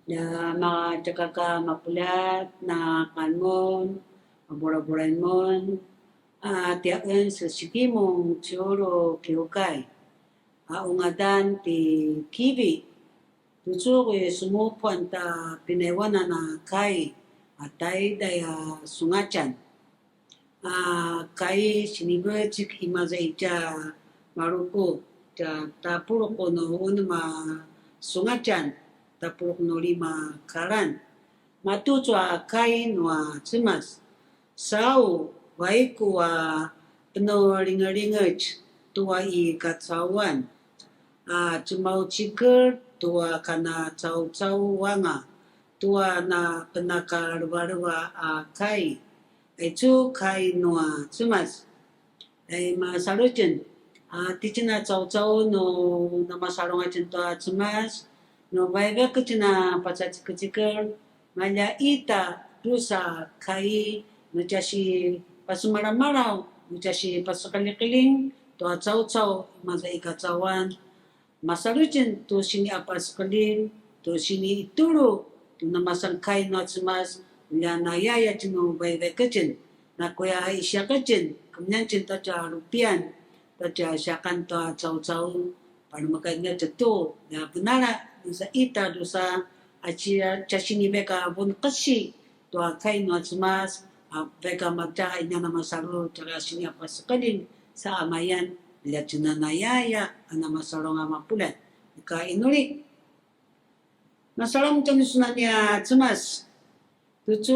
na mga tsaka ka mapulat na kanmon, mabura-burain mon, tiyakan sa sikimong tsuro kiukay. Ungadan ti kiwi, tutsuri sumupuan ta pinaiwanan na kai, atay daya sungachan. Kai sinibajik imaza ija maruko, tapurok ko no unma sungachan, tapurok no lima karan. Matutua kai noa cimas, sau waiku peno ringa-ringaj tua i kacawan. Cumau cikir tua kana cau-cau wanga, tua na penaka ruwa-ruwa kai. Itu kai noa cimas. Masalutin, tichina cau-cau no na masalungatin tua cimas, no baiba kucina pacacikir maya ita dusa kai no jasi pasumaramarau no jasi pasakalikiling tua cau-cau masa ikacawan masalutin tu sini apa sekalin tu sini itulu tu namasang kai no cimas ya nayaya cino baiba kucin na kuya isya kucin kemudian cinta ca rupian ta syakan tua cau-cau pada makanya cetu ya benara dusa ita dusa acia casini beka bun kasi tua kai no cimas beka magca inya nama saru cara sini apa sekalin sa amayan lihat cina nayaya nama sarong amapulat ka inuli masalam cani sunanya cimas tucu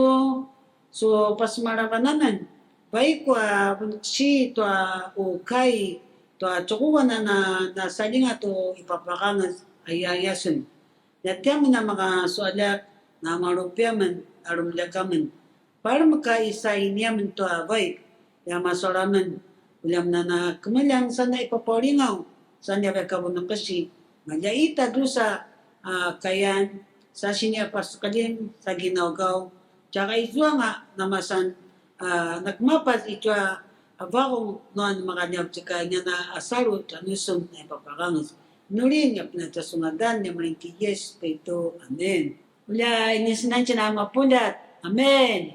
so pas maravananan baik wa si tua kai tua cukuwan na salinga to ipapakangas ayayasun. Yatiam na mga sualak na marupiaman arumlakaman. Para makaisa iniaman to baik ya masalaman ulam na kamalang sana ipapalingaw sana bekabunang kasi malyaita dusa kayan sa sinya pasukalin sa ginawgaw tsaka iswa nga namasan nagmapas itwa abakong noan makanyab tsaka niya na asalo tanusong na ipapakangas. Nulin nga pinagsasungadan niya maling yes pa ito. Amen. Ula, inisinan siya na mapulat. Amen.